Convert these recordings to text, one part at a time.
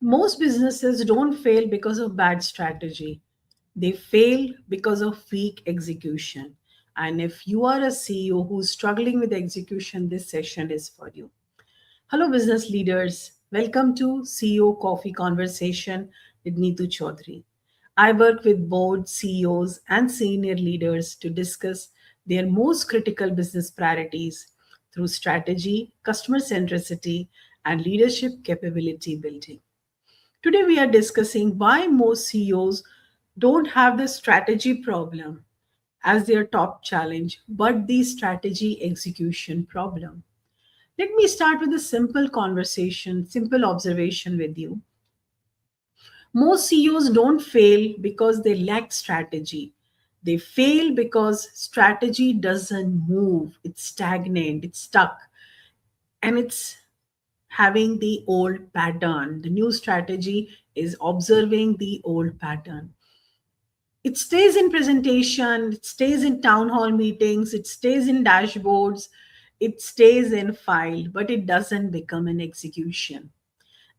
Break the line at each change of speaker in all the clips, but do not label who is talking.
Most businesses don't fail because of bad strategy. They fail because of weak execution. And if you are a CEO who's struggling with execution, this session is for you. Hello, business leaders. Welcome to CEO Coffee Conversation with Neetu Choudhary. I work with board CEOs and senior leaders to discuss their most critical business priorities through strategy, customer centricity, and leadership capability building. Today, we are discussing why most CEOs don't have the strategy problem as their top challenge, but the strategy execution problem. Let me start with a simple conversation, simple observation with you. Most CEOs don't fail because they lack strategy. They fail because strategy doesn't move, it's stagnant, it's stuck, and it's having the old pattern. The new strategy is observing the old pattern. It stays in presentation, it stays in town hall meetings, it stays in dashboards, it stays in file, but it doesn't become an execution.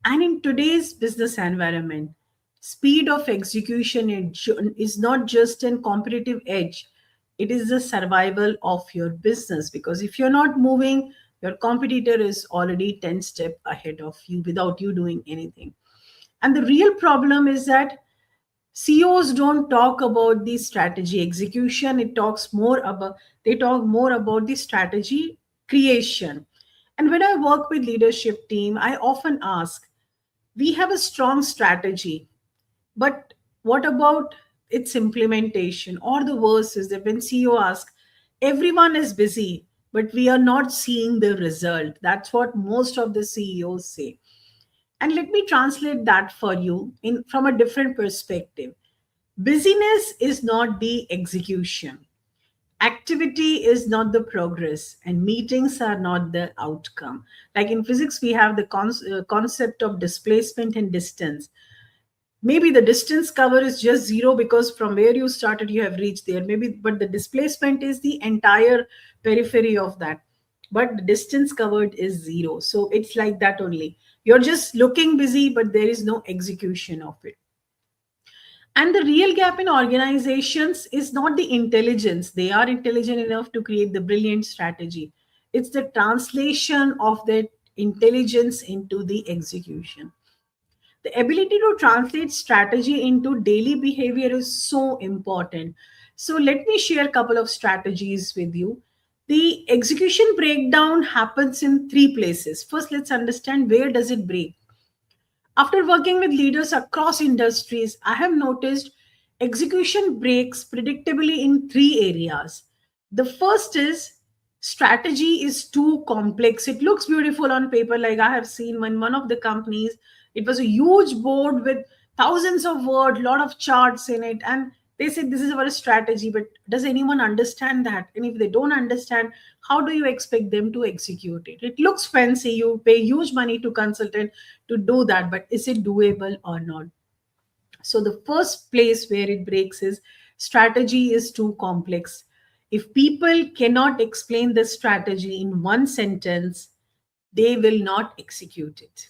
And in today's business environment, speed of execution is not just a competitive edge, it is the survival of your business. Because if you're not moving, your competitor is already 10 steps ahead of you without you doing anything. And the real problem is that CEOs don't talk about the strategy execution. They talk more about the strategy creation. And when I work with leadership team, I often ask, we have a strong strategy, but what about its implementation? Or the worst is that when CEO asks, everyone is busy, but we are not seeing the result. That's what most of the CEOs say. And let me translate that for you in from a different perspective. Busyness is not the execution. Activity is not the progress, and meetings are not the outcome. Like in physics, we have the concept of displacement and distance. Maybe the distance cover is just zero because from where you started, you have reached there. Maybe, but the displacement is the entire periphery of that. But the distance covered is zero. So it's like that only. You're just looking busy, but there is no execution of it. And the real gap in organizations is not the intelligence. They are intelligent enough to create the brilliant strategy. It's the translation of that intelligence into the execution. The ability to translate strategy into daily behavior is so important. So let me share a couple of strategies with you. The execution breakdown happens in three places. First, let's understand where does it break. After working with leaders across industries, I have noticed execution breaks predictably in three areas. The first is strategy is too complex. It looks beautiful on paper, like I have seen when one of the companies, it was a huge board with thousands of words, lot of charts in it, and they said this is our strategy. But does anyone understand that? And if they don't understand, how do you expect them to execute it? It looks fancy. You pay huge money to consultant to do that, but is it doable or not? So the first place where it breaks is strategy is too complex. If people cannot explain the strategy in one sentence, they will not execute it.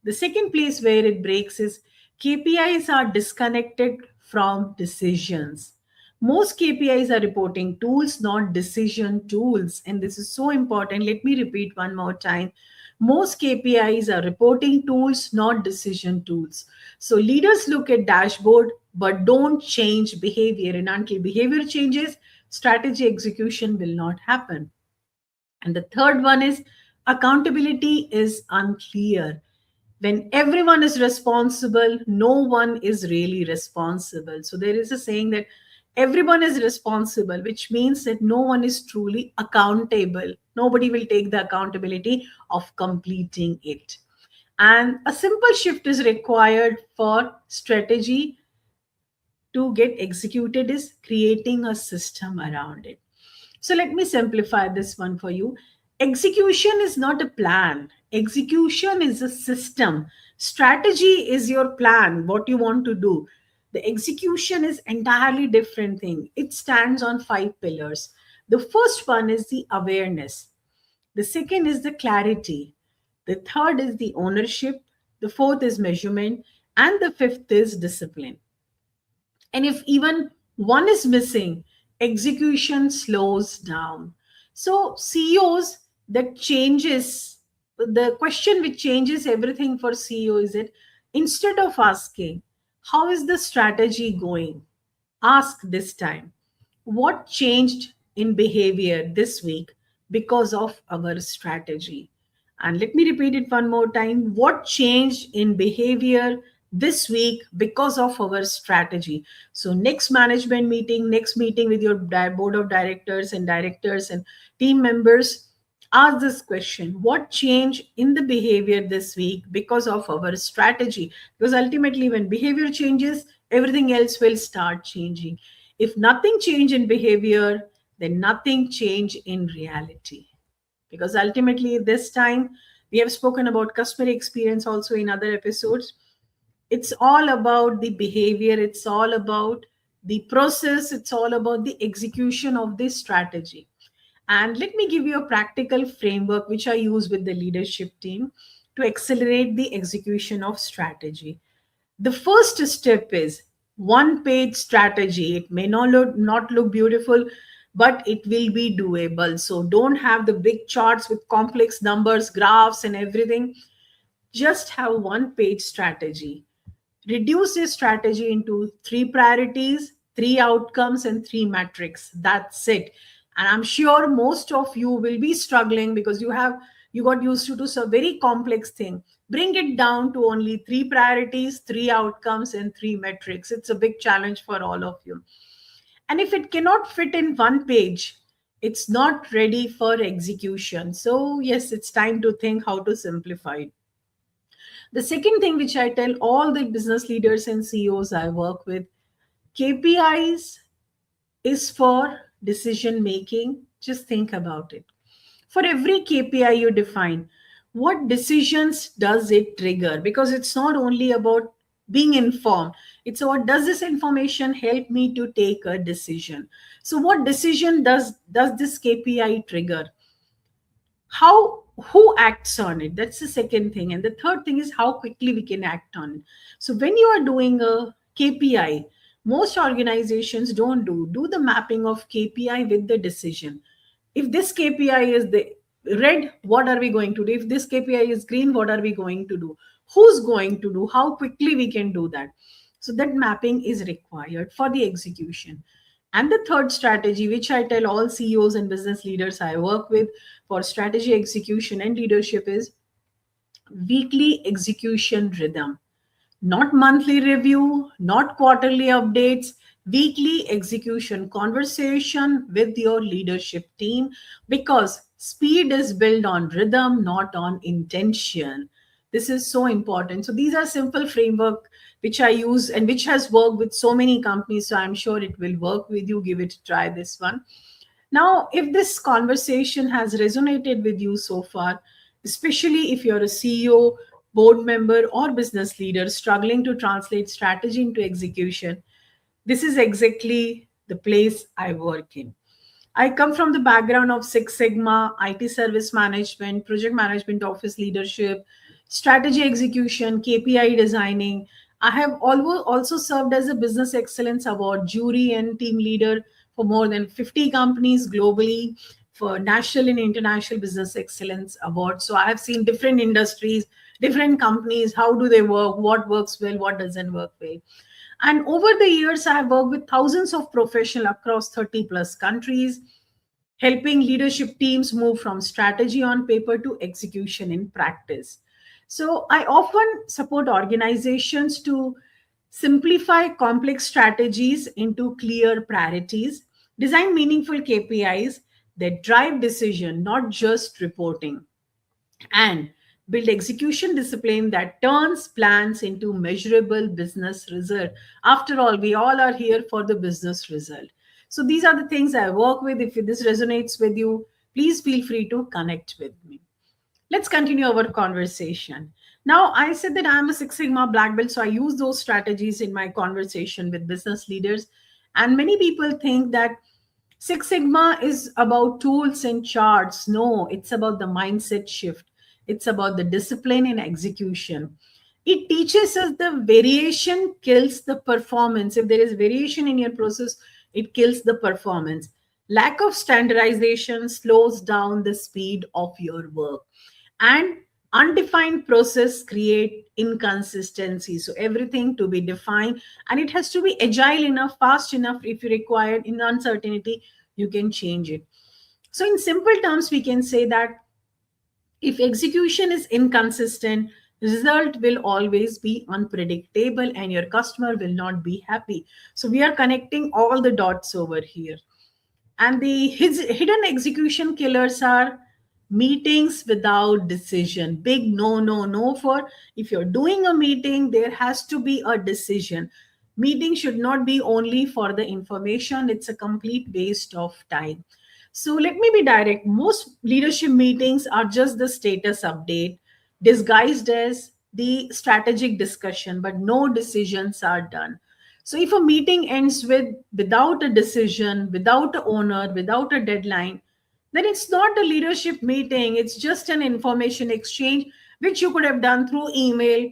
The second place where it breaks is KPIs are disconnected from decisions. Most KPIs are reporting tools, not decision tools. And this is so important. Let me repeat one more time. Most KPIs are reporting tools, not decision tools. So leaders look at dashboard, but don't change behavior. And until behavior changes, strategy execution will not happen. And the third one is accountability is unclear. When everyone is responsible, no one is really responsible. So there is a saying that everyone is responsible, which means that no one is truly accountable. Nobody will take the accountability of completing it. And a simple shift is required for strategy to get executed is creating a system around it. So let me simplify this one for you. Execution is not a plan. Execution is a system. Strategy is your plan, what you want to do. The execution is entirely different thing. It stands on five pillars. The first one is the awareness. The second is the clarity. The third is the ownership. the fourth is measurement, and the fifth is discipline. And if even one is missing, execution slows down. So CEOs, that changes the question which changes everything for CEO is it, instead of asking how is the strategy going, ask this time, what changed in behavior this week because of our strategy? And let me repeat it one more time. What changed in behavior this week because of our strategy? So, next management meeting, next meeting with your board of directors and team members, ask this question: what changed in the behavior this week because of our strategy? Because ultimately, when behavior changes, everything else will start changing. If nothing change in behavior, then nothing change in reality. Because ultimately, this time we have spoken about customer experience also in other episodes. It's all about the behavior, it's all about the process, it's all about the execution of this strategy. And let me give you a practical framework which I use with the leadership team to accelerate the execution of strategy. The first step is one page strategy. It may not look beautiful, but it will be doable. So don't have the big charts with complex numbers, graphs, and everything. Just have one page strategy. Reduce this strategy into three priorities, three outcomes, and three metrics. That's it. And I'm sure most of you will be struggling because you got used to some very complex thing. Bring it down to only three priorities, three outcomes, and three metrics. It's a big challenge for all of you. And if it cannot fit in one page, it's not ready for execution. So yes, it's time to think how to simplify it. The second thing which I tell all the business leaders and CEOs I work with, KPIs is for decision making. Just think about it. For every KPI you define, what decisions does it trigger? Because it's not only about being informed, it's about does this information help me to take a decision? So what decision does this KPI trigger? How, who acts on it? That's the second thing. And the third thing is how quickly we can act on it. So when you are doing a KPI, most organizations don't do the mapping of KPI with the decision. If this KPI is the red, what are we going to do? If this KPI is green, what are we going to do? Who's going to do? How quickly we can do that? So that mapping is required for the execution. And the third strategy, which I tell all CEOs and business leaders I work with for strategy execution and leadership, is weekly execution rhythm. Not monthly review, not quarterly updates, weekly execution conversation with your leadership team, because speed is built on rhythm, not on intention. This is so important. So these are simple framework which I use and which has worked with so many companies. So I'm sure it will work with you. Give it a try, this one. Now, if this conversation has resonated with you so far, especially if you're a CEO, board member, or business leader struggling to translate strategy into execution, this is exactly the place I work in. I come from the background of Six Sigma, IT service management, project management, office leadership, strategy execution, KPI designing. I have also served as a Business Excellence Award jury and team leader for more than 50 companies globally for national and international business excellence awards. So I have seen different industries, different companies, how do they work, what works well, what doesn't work well. And over the years, I have worked with thousands of professionals across 30 plus countries, helping leadership teams move from strategy on paper to execution in practice. So I often support organizations to simplify complex strategies into clear priorities, design meaningful KPIs that drive decision, not just reporting, and build execution discipline that turns plans into measurable business result. After all, we all are here for the business result. So these are the things I work with. If this resonates with you, please feel free to connect with me. Let's continue our conversation. Now, I said that I'm a Six Sigma black belt, so I use those strategies in my conversation with business leaders. And many people think that Six Sigma is about tools and charts. No, it's about the mindset shift. It's about the discipline and execution. It teaches us the variation kills the performance. If there is variation in your process, it kills the performance. Lack of standardization slows down the speed of your work. And undefined process create inconsistency. So everything to be defined, and it has to be agile enough, fast enough. If you require in uncertainty, you can change it. So in simple terms, we can say that if execution is inconsistent, result will always be unpredictable and your customer will not be happy. So we are connecting all the dots over here. And the hidden execution killers are meetings without decision. Big no, no, no. For if you're doing a meeting, there has to be a decision. Meeting should not be only for the information, it's a complete waste of time. So let me be direct. Most leadership meetings are just the status update disguised as the strategic discussion, but no decisions are done. So if a meeting ends with without a decision, without a owner, without a deadline, then it's not a leadership meeting. It's just an information exchange, which you could have done through email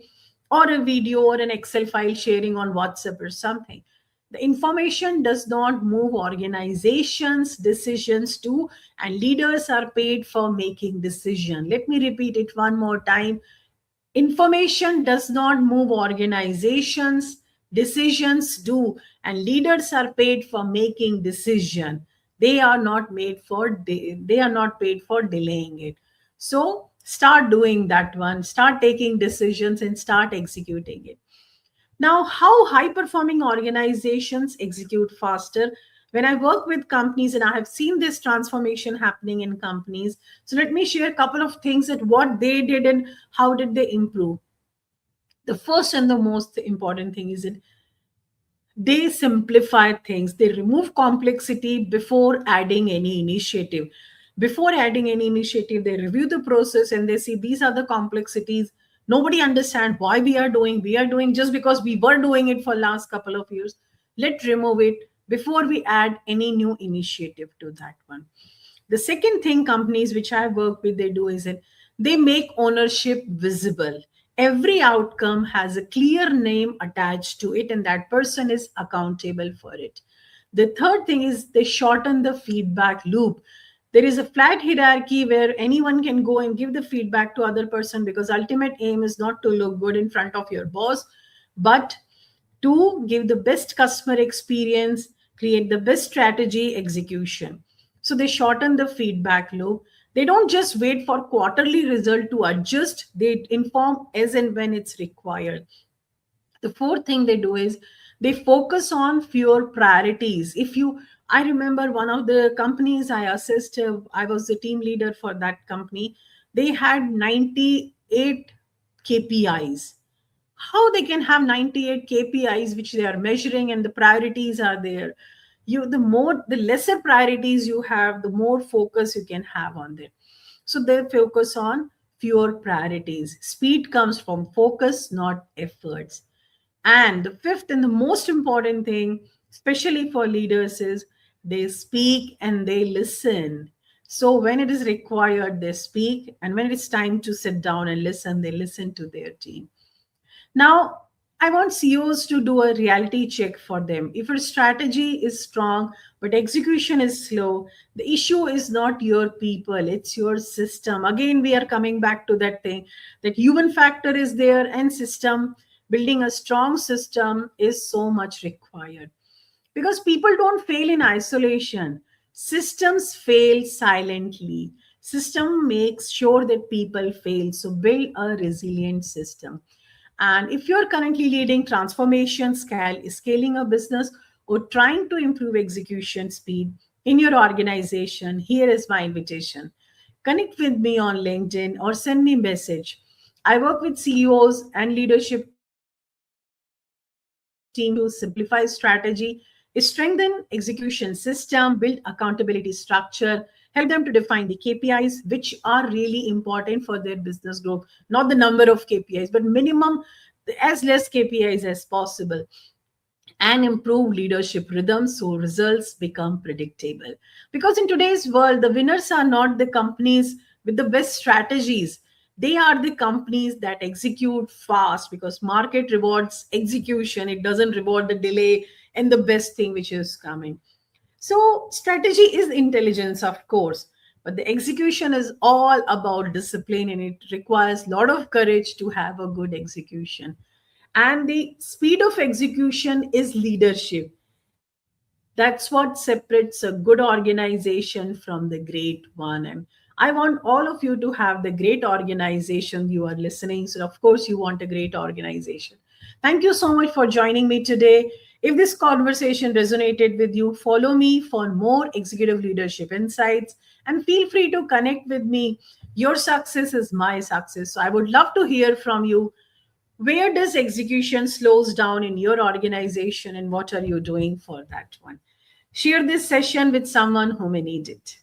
or a video or an Excel file sharing on WhatsApp or something. The information does not move organizations, decisions do, and leaders are paid for making decision. Let me repeat it one more time. Information does not move organizations, decisions do, and leaders are paid for making decision. They are not made for they are not paid for delaying it. So start doing that one, start taking decisions and start executing it. Now, how high performing organizations execute faster? When I work with companies and I have seen this transformation happening in companies, so let me share a couple of things that what they did and how did they improve. The first and the most important thing is that they simplify things. They remove complexity before adding any initiative. Before adding any initiative, they review the process and they see these are the complexities. Nobody understand why we are doing just because we were doing it for last couple of years. Let's remove it before we add any new initiative to that one. The second thing companies which I work with, they do is that they make ownership visible. Every outcome has a clear name attached to it, and that person is accountable for it. The third thing is they shorten the feedback loop. There is a flat hierarchy where anyone can go and give the feedback to other person, because ultimate aim is not to look good in front of your boss, but to give the best customer experience, create the best strategy execution. So they shorten the feedback loop. They don't just wait for quarterly result to adjust, they inform as and when it's required. The fourth thing they do is they focus on fewer priorities. If you I remember one of the companies I assist, I was the team leader for that company. They had 98 KPIs. How they can have 98 KPIs which they are measuring and the priorities are there? You the lesser priorities you have, the more focus you can have on them. So they focus on fewer priorities. Speed comes from focus, not efforts. And the fifth and the most important thing, especially for leaders, is they speak and they listen. So when it is required, they speak, and when it's time to sit down and listen, they listen to their team. Now, I want CEOs to do a reality check for them. If your strategy is strong but execution is slow, the issue is not your people, it's your system. Again, we are coming back to that thing that human factor is there and system. Building a strong system is so much required, because people don't fail in isolation. Systems fail silently. System makes sure that people fail. So build a resilient system. And if you're currently leading transformation, scaling a business, or trying to improve execution speed in your organization, here is my invitation. Connect with me on LinkedIn or send me a message. I work with CEOs and leadership team to simplify strategy, strengthen execution system, build accountability structure, help them to define the KPIs, which are really important for their business growth. Not the number of KPIs, but minimum as less KPIs as possible, and improve leadership rhythms so results become predictable. Because in today's world, the winners are not the companies with the best strategies. They are the companies that execute fast, because market rewards execution. It doesn't reward the delay and the best thing which is coming. So, strategy is intelligence, of course, but the execution is all about discipline, and it requires a lot of courage to have a good execution. And the speed of execution is leadership. That's what separates a good organization from the great one. And I want all of you to have the great organization you are listening. So, of course, you want a great organization. Thank you so much for joining me today. If this conversation resonated with you, follow me for more executive leadership insights, and feel free to connect with me. Your success is my success. So, I would love to hear from you. Where does execution slows down in your organization, and what are you doing for that one? Share this session with someone who may need it.